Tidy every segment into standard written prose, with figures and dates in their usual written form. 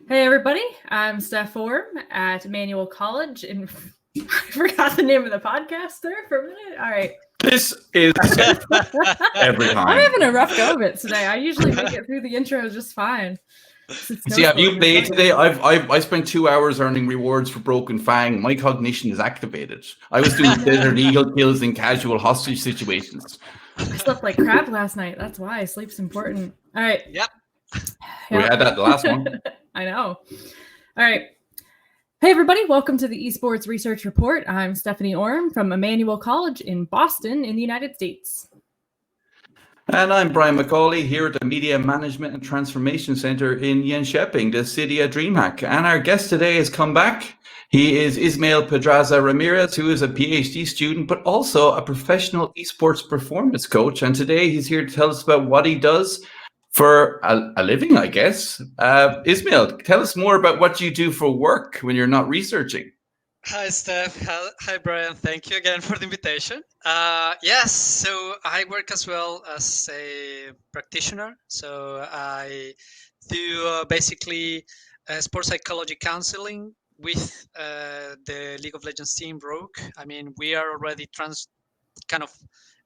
Hey everybody, I'm Steph Orm at Emmanuel College, and I forgot the name of the podcast there for a minute. All right. This is every time. I'm having a rough go of it today. I usually make it through the intro just fine. See, have you played today? I spent 2 hours earning rewards for Broken Fang. My cognition is activated. I was doing Desert Eagle kills in casual hostage situations. I slept like crap last night. That's why sleep's important. All right. Yep. We had that the last one. I know. All right. Hey, everybody. Welcome to the Esports Research Report. I'm Stephanie Orm from Emmanuel College in Boston in the United States. And I'm Brian McCauley here at the Media Management and Transformation Center in Jönköping, the city of DreamHack. And our guest today has come back. He is Ismael Pedraza-Ramirez, who is a PhD student, but also a professional esports performance coach. And today he's here to tell us about what he does for a living, I guess. Ismael, tell us more about what you do for work when you're not researching. Hi, Steph. Hi, Brian. Thank you again for the invitation. Yes, so I work as well as a practitioner. So I do basically sports psychology counseling with the League of Legends team Rogue. I mean, we are already kind of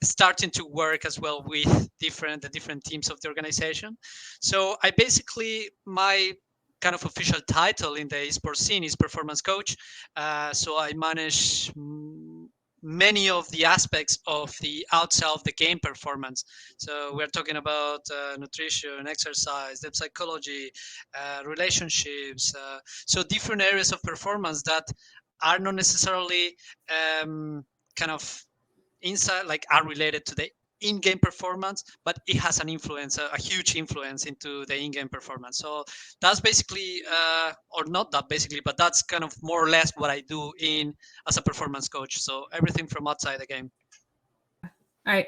starting to work as well with the different teams of the organization. So I basically, my kind of official title in the esports scene is performance coach. So I manage many of the aspects of the outside of the game performance. So we're talking about nutrition, exercise, depth psychology, relationships. So different areas of performance that are not necessarily kind of inside, like are related to the in-game performance, but it has an influence, a huge influence into the in-game performance. So that's basically, or not that basically, but that's kind of more or less what I do as a performance coach. So everything from outside the game. All right.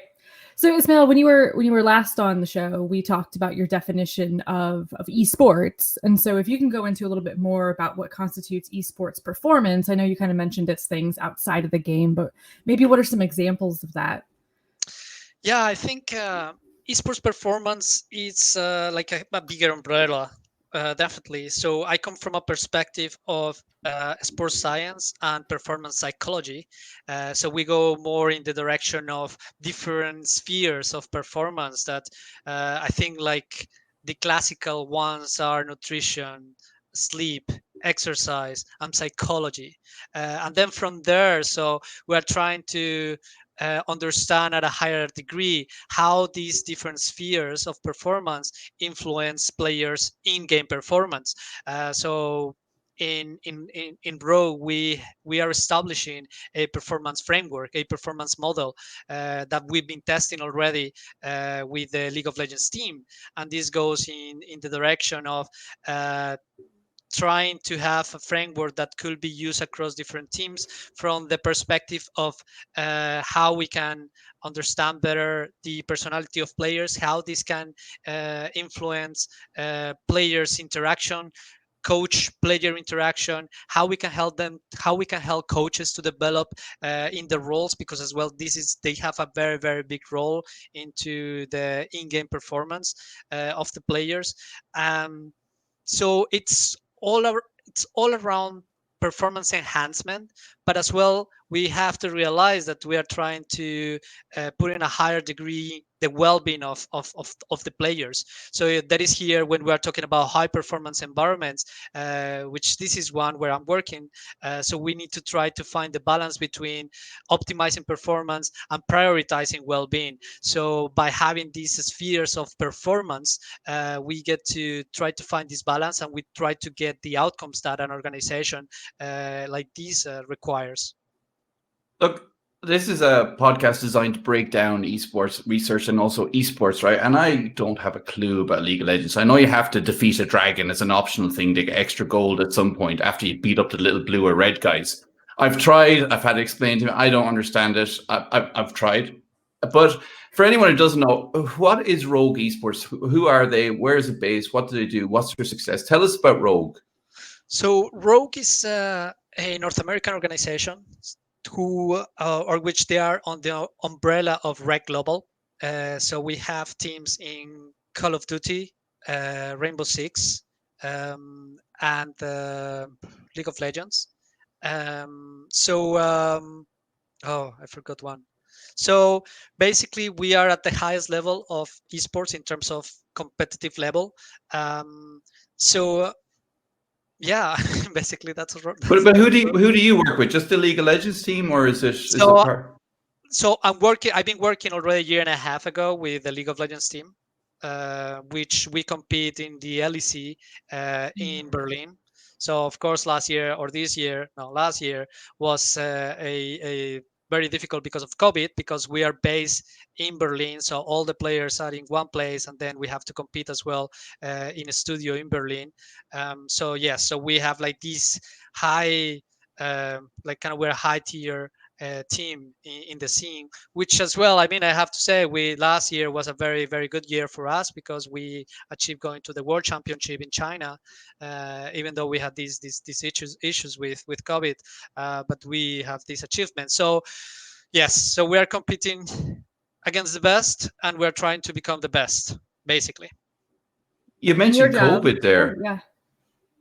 So Ismael, when you were last on the show, we talked about your definition of esports. And so if you can go into a little bit more about what constitutes esports performance, I know you kind of mentioned it's things outside of the game, but maybe what are some examples of that? Yeah, I think esports performance is like a bigger umbrella, definitely. So I come from a perspective of sports science and performance psychology. So we go more in the direction of different spheres of performance that I think like the classical ones are nutrition, sleep, exercise, and psychology. And then from there, so we're trying to understand at a higher degree how these different spheres of performance influence players' in-game performance. So in Rogue, we are establishing a performance framework, a performance model that we've been testing already with the League of Legends team, and this goes in the direction of trying to have a framework that could be used across different teams from the perspective of how we can understand better the personality of players, how this can influence players' interaction, coach player interaction, how we can help them, how we can help coaches to develop in the roles, because as well they have a very, very big role into the in-game performance of the players. So it's all around performance enhancement, but as well we have to realize that we are trying to put in a higher degree the well-being of the players. So that is here when we are talking about high performance environments, which this is one where I'm working. So we need to try to find the balance between optimizing performance and prioritizing well-being. So by having these spheres of performance, we get to try to find this balance, and we try to get the outcomes that an organization like this requires. Look, this is a podcast designed to break down esports research and also esports, right? And I don't have a clue about League of Legends. I know you have to defeat a dragon as an optional thing to get extra gold at some point after you beat up the little blue or red guys. I've tried. I've had to explain to me. I don't understand it. I've tried. But for anyone who doesn't know, what is Rogue Esports? Who are they? Where is it based? What do they do? What's their success? Tell us about Rogue. So Rogue is a North American organization or which they are on the umbrella of Rec Global. So we have teams in Call of Duty, Rainbow Six, and League of Legends. Oh, I forgot one. So basically, we are at the highest level of esports in terms of competitive level. Um, so yeah, basically But who do you work with? Just the League of Legends team, or is it so part? so I'm working. I've been working already a year and a half ago with the League of Legends team, which we compete in the LEC in Berlin. So of course, last year was a very difficult because of COVID, because we are based in Berlin. So all the players are in one place, and then we have to compete as well in a studio in Berlin. So yes, so we have like this high, like kind of we're a high tier team in the scene, which as well, I mean, I have to say, we last year was a very very good year for us, because we achieved going to the world championship in China, even though we had these issues with COVID, but we have this achievement. So yes, so we are competing against the best, and we're trying to become the best, basically. You In your mentioned job. COVID Oh, there. yeah.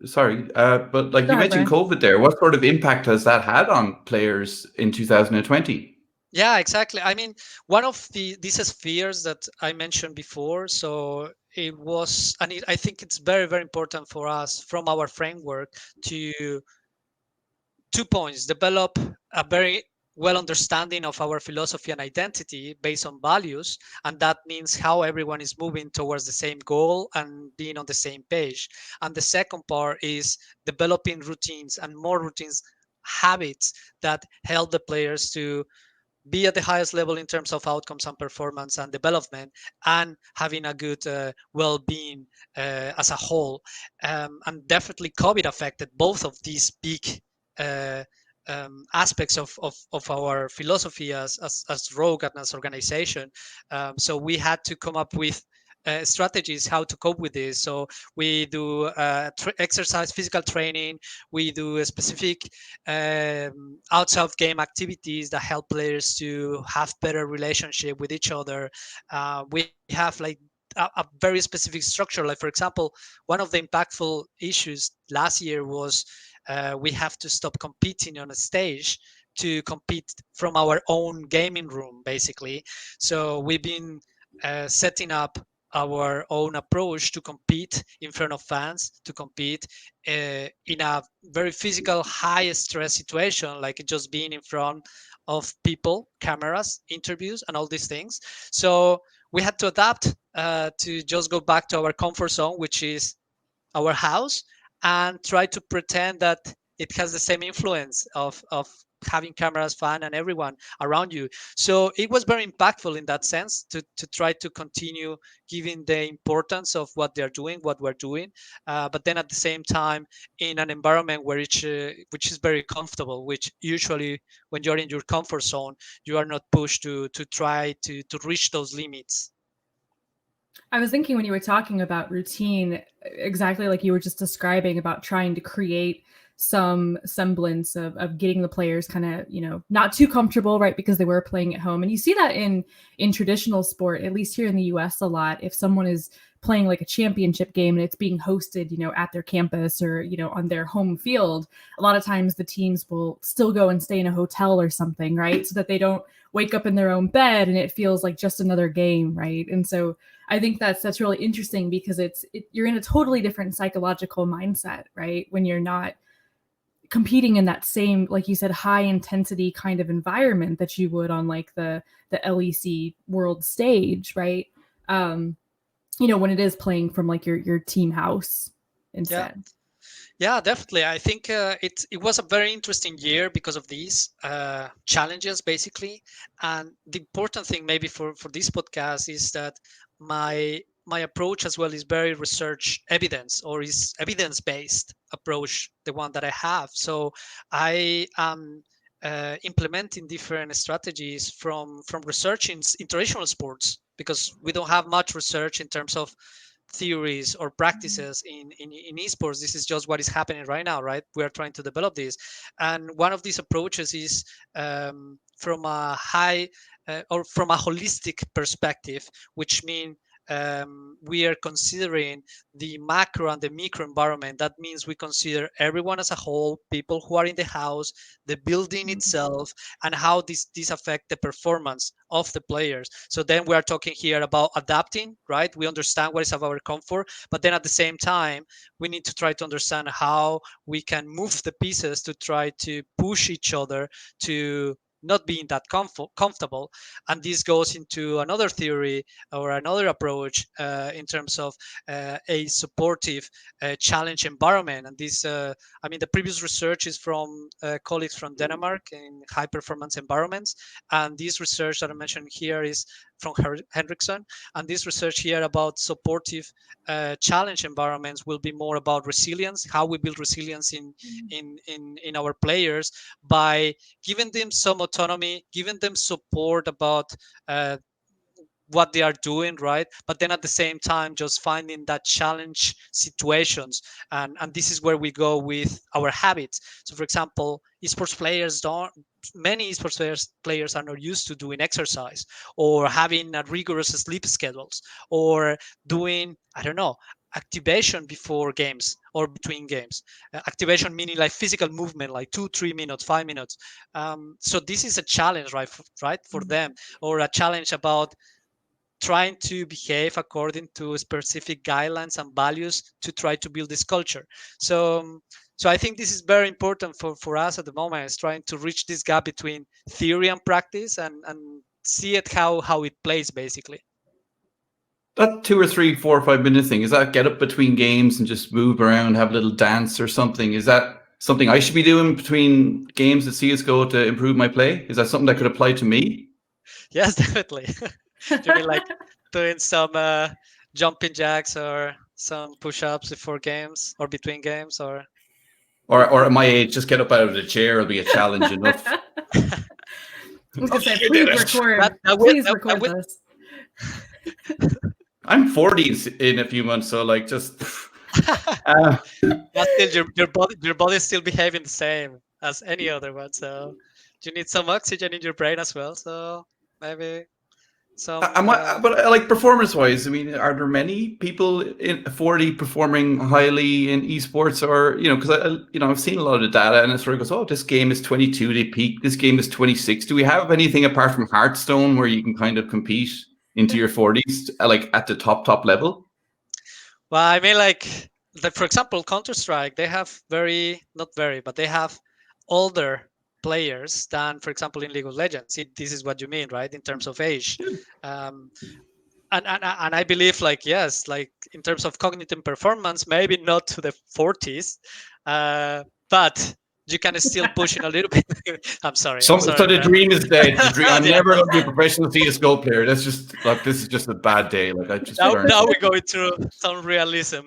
Sorry, but like Go you ahead, mentioned Brian. COVID there. What sort of impact has that had on players in 2020? Yeah, exactly. I mean, one of these spheres that I mentioned before. So it was, and I think it's very, very important for us from our framework to 2 points: develop a very well understanding of our philosophy and identity based on values, and that means how everyone is moving towards the same goal and being on the same page. And the second part is developing routines, and more routines, habits that help the players to be at the highest level in terms of outcomes and performance and development, and having a good well-being as a whole. And definitely COVID affected both of these big uh, aspects of our philosophy as Rogue and as organization. So we had to come up with strategies how to cope with this. So we do exercise, physical training. We do a specific outside of game activities that help players to have better relationship with each other. We have like a very specific structure. Like, for example, one of the impactful issues last year was we have to stop competing on a stage to compete from our own gaming room, basically. So we've been setting up our own approach to compete in front of fans, to compete in a very physical, high stress situation, like just being in front of people, cameras, interviews, and all these things. So we had to adapt to just go back to our comfort zone, which is our house, and try to pretend that it has the same influence of having cameras, fan, and everyone around you. So it was very impactful in that sense to try to continue giving the importance of what they're doing, what we're doing, but then at the same time in an environment where which is very comfortable, which usually when you're in your comfort zone, you are not pushed to try to reach those limits. I was thinking when you were talking about routine, exactly like you were just describing, about trying to create some semblance of getting the players kind of, not too comfortable, right? Because they were playing at home. And you see that in traditional sport, at least here in the US a lot. If someone is playing like a championship game and it's being hosted, at their campus or, on their home field, a lot of times the teams will still go and stay in a hotel or something, right? So that they don't wake up in their own bed and it feels like just another game, right? And so I think that's really interesting, because you're in a totally different psychological mindset, right? When you're not competing in that same, like you said, high intensity kind of environment that you would on like the LEC world stage, right? When it is playing from like your team house instead. Yeah, definitely. I think it was a very interesting year because of these challenges, basically. And the important thing, maybe for this podcast, is that my approach as well is very research evidence, or is evidence based approach, the one that I have. So I am implementing different strategies from research in traditional sports, because we don't have much research in terms of theories or practices in esports. This is just what is happening right now, right? We are trying to develop this, and one of these approaches is from a high or from a holistic perspective, which means we are considering the macro and the micro environment. That means we consider everyone as a whole, people who are in the house, the building itself, and how this affect the performance of the players. So then we are talking here about adapting, right? We understand what is of our comfort, but then at the same time, we need to try to understand how we can move the pieces to try to push each other to not being that comfortable. And this goes into another theory or another approach in terms of a supportive challenge environment. And this, I mean, the previous research is from colleagues from Denmark in high performance environments. And this research that I mentioned here is from Henriksen. And this research here about supportive challenge environments will be more about resilience, how we build resilience in our players by giving them some autonomy, giving them support about what they are doing, right? But then at the same time, just finding that challenge situations. And this is where we go with our habits. So for example, esports players don't many esports players are not used to doing exercise or having a rigorous sleep schedules or doing, I don't know, activation before games or between games. Activation meaning like physical movement, like 2 3 minutes, 5 minutes. So this is a challenge, right, for them, or a challenge about trying to behave according to specific guidelines and values to try to build this culture. So I think this is very important for us at the moment, is trying to reach this gap between theory and practice and see it how it plays basically. That 2 or 3, 4 or 5 minute thing, is that get up between games and just move around, have a little dance or something? Is that something I should be doing between games at CSGO to improve my play? Is that something that could apply to me? Yes, definitely. You mean like doing some jumping jacks or some push-ups before games or between games, or Or at my age, just get up out of the chair will be a challenge enough. I was gonna say, You please did it. record. That Please would- record this. I'm 40 in a few months, so like just uh, but still your body is still behaving the same as any other one. So you need some oxygen in your brain as well. So maybe some but like performance-wise, I mean, are there many people in 40 performing highly in esports, or because I've seen a lot of the data, and it sort of goes, oh, this game is 22, they peak. This game is 26. Do we have anything apart from Hearthstone where you can kind of compete into your 40s, like at the top level? well, I mean, like for example, Counter-Strike, they have not very, but they have older players than, for example, in League of Legends. This is what you mean, right? In terms of age. Um, and I believe, like, yes, like in terms of cognitive performance, maybe not to the 40s, but you can still push in a little bit. I'm sorry. So the Brad. dream is dead. The dream. I'm Yeah. never going to be a professional CS:GO player. That's just like, this is just a bad day. Like I just learned. Now we're going through some realism.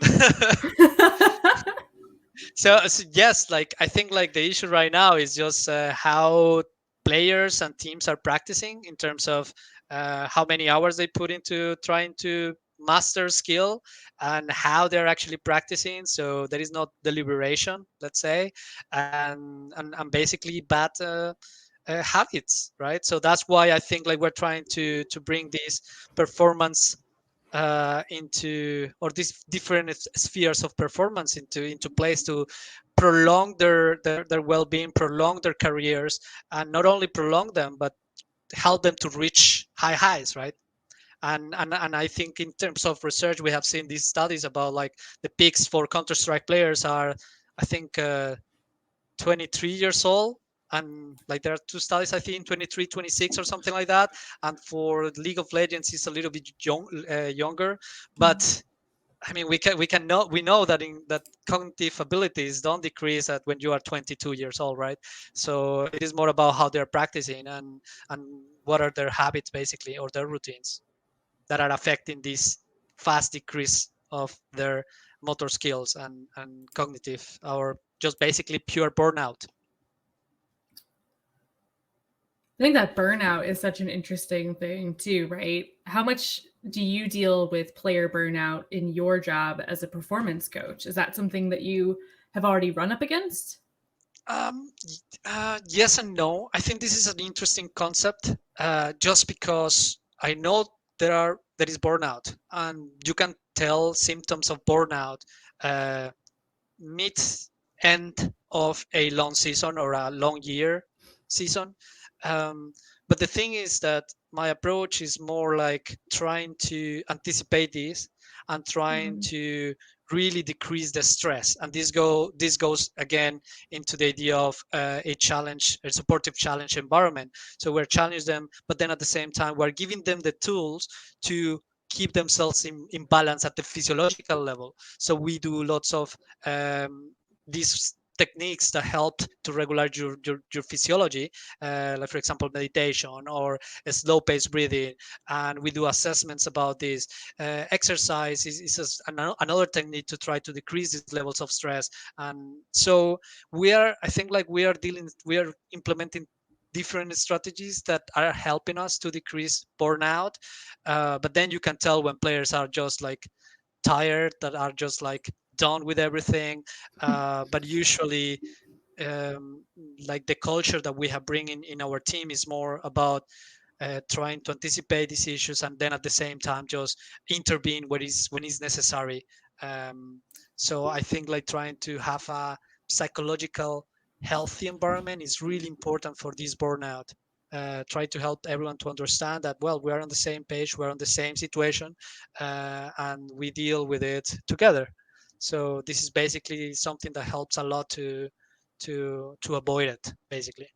So yes, like I think like the issue right now is just how players and teams are practicing in terms of how many hours they put into trying to master skill and how they're actually practicing. So there is not deliberation, let's say, and basically bad habits, right? So that's why I think like we're trying to bring this performance into, or these different spheres of performance into place to prolong their well-being, prolong their careers, and not only prolong them but help them to reach high highs, right? And I think in terms of research, we have seen these studies about like the peaks for Counter-Strike players are, I think, 23 years old, and like there are two studies, I think 23 26 or something like that, and for League of Legends it's a little bit younger. But I mean, we know that in that cognitive abilities don't decrease at when you are 22 years old, right? So it is more about how they're practicing and what are their habits basically, or their routines that are affecting this fast decrease of their motor skills and cognitive, or just basically pure burnout. I think that burnout is such an interesting thing too, right? How much do you deal with player burnout in your job as a performance coach? Is that something that you have already run up against? Yes and no. I think this is an interesting concept, just because I know there are that is burnout, and you can tell symptoms of burnout mid end of a long season or a long year season. But the thing is that my approach is more like trying to anticipate this and trying to really decrease the stress. And this goes again into the idea of a challenge, a supportive challenge environment. So we're challenging them, but then at the same time we're giving them the tools to keep themselves in balance at the physiological level. So we do lots of these techniques that help to regulate your physiology, like for example meditation or a slow pace breathing, and we do assessments about this. Exercise is another technique to try to decrease these levels of stress. And so I think like we are implementing different strategies that are helping us to decrease burnout. But then you can tell when players are just like tired, that are just like done with everything. But usually, um, like the culture that we have bring in our team is more about trying to anticipate these issues and then at the same time just intervene when is necessary. Um, so I think like trying to have a psychological healthy environment is really important for this burnout. Try to help everyone to understand that, well, we're on the same page, we're on the same situation, and we deal with it together. So this is basically something that helps a lot to avoid it, basically.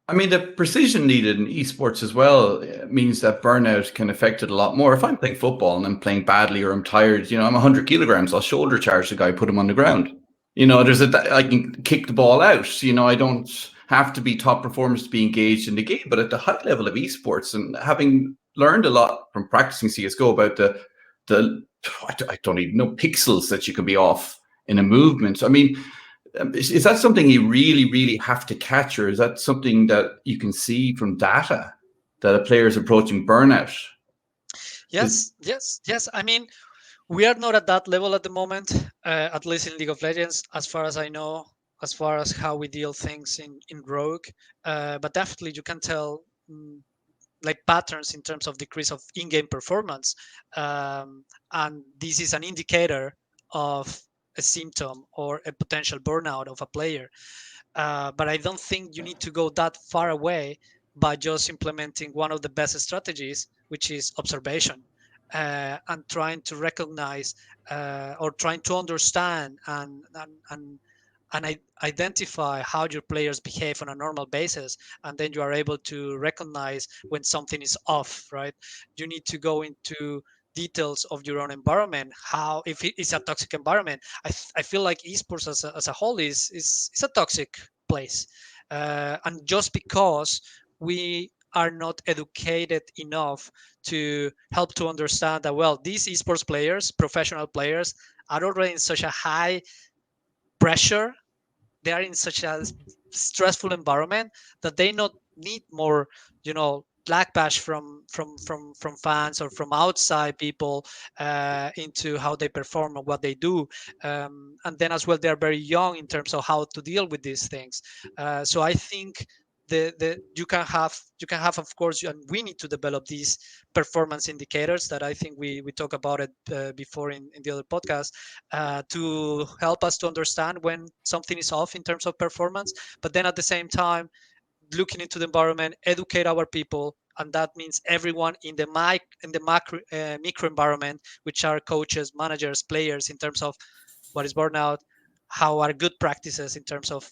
I mean, the precision needed in esports as well means that burnout can affect it a lot more. If I'm playing football and I'm playing badly or I'm tired, I'm 100 kilograms, I'll shoulder charge the guy, put him on the ground. I can kick the ball out. I don't have to be top performers to be engaged in the game. But at the high level of esports, and having learned a lot from practicing CSGO about I don't even know, pixels that you can be off in a movement. I mean, is that something you really, really have to catch, or is that something that you can see from data that a player is approaching burnout? Yes. I mean, we are not at that level at the moment, at least in League of Legends, as far as I know, as far as how we deal things in Rogue. But definitely, you can tell like patterns in terms of decrease of in-game performance, and this is an indicator of a symptom or a potential burnout of a player. But I don't think you need to go that far away by just implementing one of the best strategies, which is observation, and trying to recognize or trying to understand and identify how your players behave on a normal basis. And then you are able to recognize when something is off, right? You need to go into details of your own environment, how if it is a toxic environment. I feel like esports as a whole is a toxic place, and just because we are not educated enough to help to understand that, well, these esports players, professional players, are already in such a high pressure, they are in such a stressful environment that they not need more, black bash from fans or from outside people into how they perform and what they do. And then as well, they are very young in terms of how to deal with these things. So I think the you can have of course, and we need to develop these performance indicators that I think we talk about it before in the other podcast, to help us to understand when something is off in terms of performance. But then at the same time, looking into the environment, educate our people, and that means everyone in the macro micro environment, which are coaches, managers, players, in terms of what is burnout, how are good practices in terms of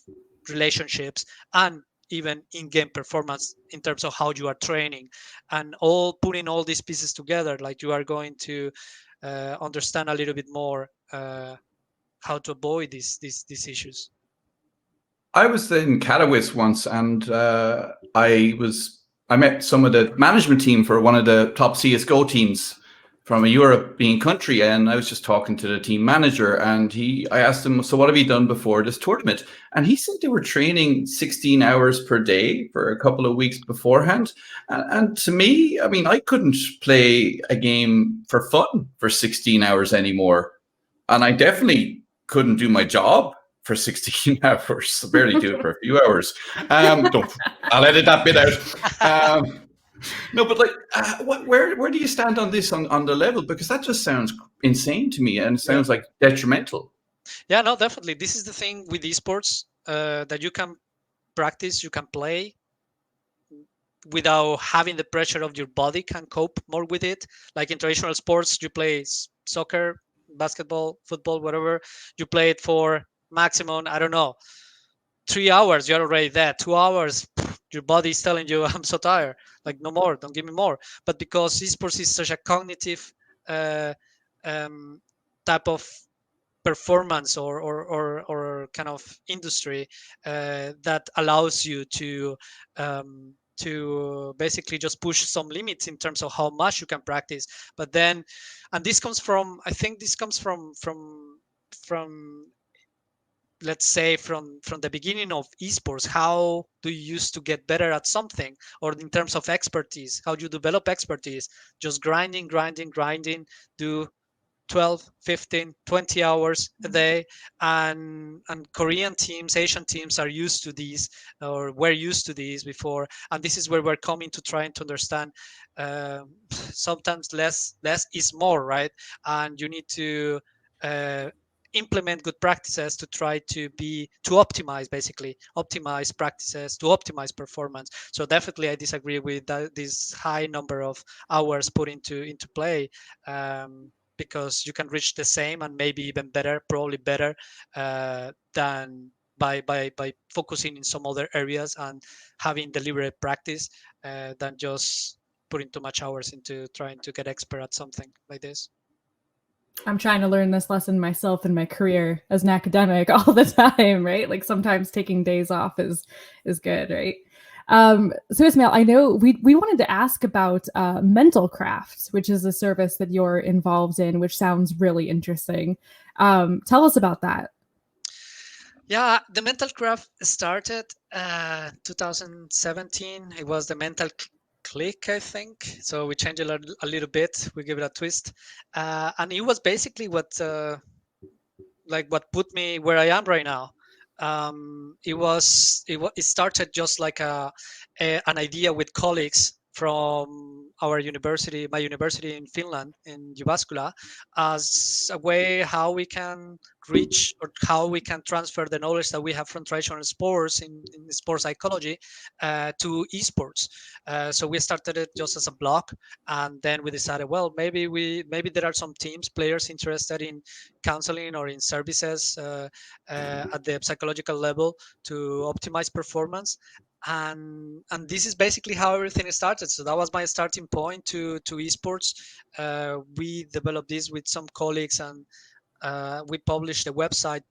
relationships, and even in-game performance in terms of how you are training, and all putting all these pieces together, like you are going to understand a little bit more how to avoid these issues. I was in Katowice once, and I met some of the management team for one of the top CS:GO teams from a European country, and I was just talking to the team manager, and I asked him, "So what have you done before this tournament?" And he said they were training 16 hours per day for a couple of weeks beforehand. And to me, I mean, I couldn't play a game for fun for 16 hours anymore, and I definitely couldn't do my job for 16 hours. I barely do it for a few hours. I'll edit that bit out. No, but like, where do you stand on this on the level? Because that just sounds insane to me, and it sounds like detrimental. Yeah, no, definitely. This is the thing with esports, that you can practice, you can play without having the pressure of your body, can cope more with it. Like in traditional sports, you play soccer, basketball, football, whatever. You play it for maximum, I don't know, 3 hours. You're already there. 2 hours, your body is telling you, I'm so tired. Like, no more, don't give me more. But because esports is such a cognitive uh, type of performance or kind of industry, that allows you to basically just push some limits in terms of how much you can practice. But then, and this comes from, I think this comes from let's say from the beginning of esports. How do you used to get better at something, or in terms of expertise, how do you develop expertise? Just grinding, do 12, 15, 20 hours a day. And Korean teams, Asian teams are used to these, or were used to these before. And this is where we're coming to trying to understand, sometimes less is more, right? And you need to uh, implement good practices to try to optimize, basically optimize practices, to optimize performance. So definitely I disagree with this high number of hours put into play, because you can reach the same and maybe even better, probably better, than by focusing in some other areas and having deliberate practice, than just putting too much hours into trying to get expert at something like this. I'm trying to learn this lesson myself in my career as an academic all the time, right? Like sometimes taking days off is good, right? So Ismail, I know we wanted to ask about Mentalcraft, which is a service that you're involved in, which sounds really interesting. Tell us about that. Yeah, the Mentalcraft started 2017. It was the Click, I think. So we changed it a little bit. We give it a twist, and it was basically what put me where I am right now. It started just like an idea with colleagues from our university, my university in Finland, in Jyväskylä, as a way how we can reach, or how we can transfer the knowledge that we have from traditional sports in sports psychology, to esports. So we started it just as a blog, and then we decided, well, maybe there are some teams, players interested in counseling or in services, at the psychological level to optimize performance. And this is basically how everything started. So that was my starting point to esports. We developed this with some colleagues, and we published a website.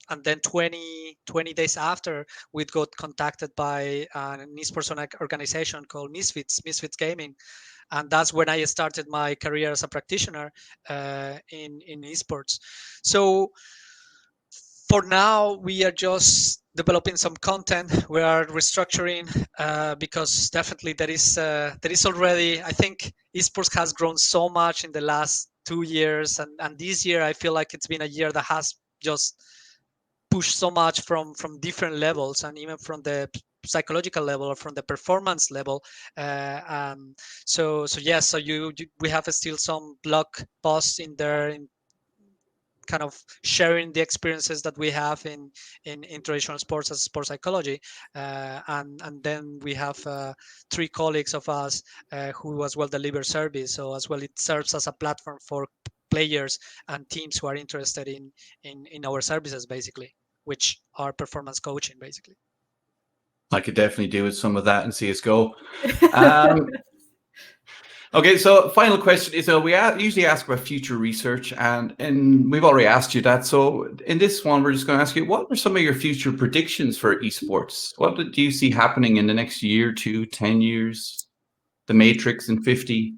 And then 20 days after, we got contacted by an esports organization called Misfits Gaming. And that's when I started my career as a practitioner, in esports. So for now, we are just developing some content. We are restructuring, because definitely there is already, I think esports has grown so much in the last 2 years, and this year I feel like it's been a year that has just pushed so much from different levels, and even from the psychological level or from the performance level. So yes, so we have still some blog posts in there, in kind of sharing the experiences that we have in traditional sports as sports psychology. And then we have three colleagues of us, who as well deliver service. So as well, it serves as a platform for players and teams who are interested in our services, basically, which are performance coaching, basically. I could definitely do with some of that in CSGO. Okay, so final question is, we usually ask about future research, and we've already asked you that. So in this one, we're just going to ask you, what are some of your future predictions for esports? What do you see happening in the next year, 2, 10 years? The Matrix in 50?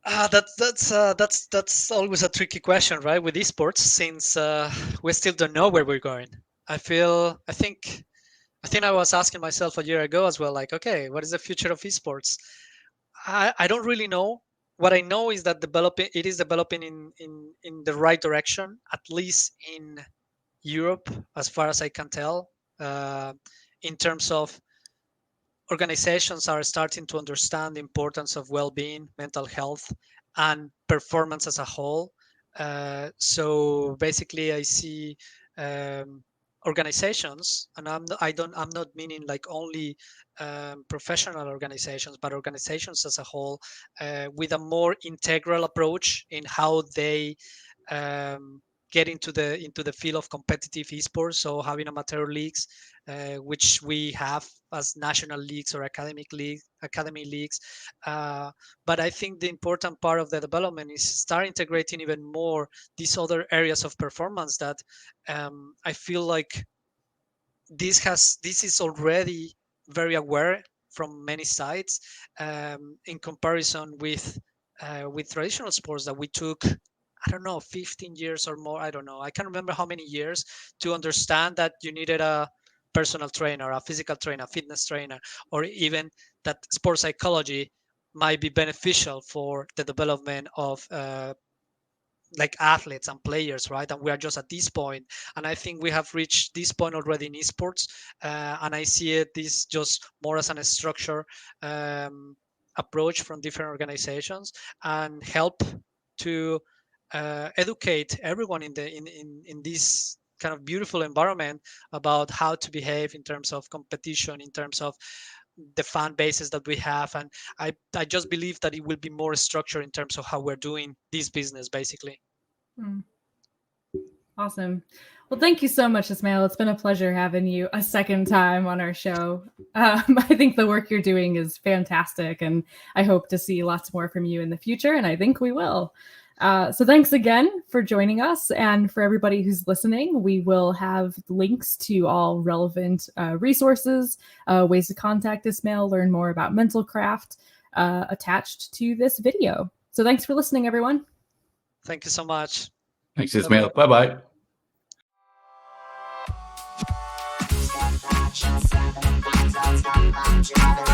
That's always a tricky question, right? With esports, since we still don't know where we're going. I think I was asking myself a year ago as well, like, okay, what is the future of esports? I don't really know. What I know is that it is developing in the right direction, at least in Europe, as far as I can tell, in terms of organizations are starting to understand the importance of well-being, mental health, and performance as a whole. So basically, I see organizations, and I'm not meaning like only professional organizations, but organizations as a whole, with a more integral approach in how they get into the field of competitive esports. So having amateur leagues, which we have as national leagues or academy leagues. But I think the important part of the development is start integrating even more these other areas of performance that I feel like this is already very aware from many sides, in comparison with traditional sports that we took, I don't know, 15 years or more. I don't know. I can't remember how many years to understand that you needed a personal trainer, a physical trainer, a fitness trainer, or even that sports psychology might be beneficial for the development of like athletes and players, right? And we are just at this point, and I think we have reached this point already in esports, and I see it this just more as a structure approach from different organizations, and help to educate everyone in this kind of beautiful environment about how to behave in terms of competition, in terms of the fan bases that we have. And I just believe that it will be more structured in terms of how we're doing this business, basically. Awesome. Well, thank you so much, Ismael. It's been a pleasure having you a second time on our show. I think the work you're doing is fantastic, and I hope to see lots more from you in the future, and I think we will. So thanks again for joining us. And for everybody who's listening, we will have links to all relevant resources, ways to contact Ismael, learn more about Mentalcraft, attached to this video. So thanks for listening, everyone. Thank you so much. Thanks, Ismael. Bye-bye. Seven, 7, 8,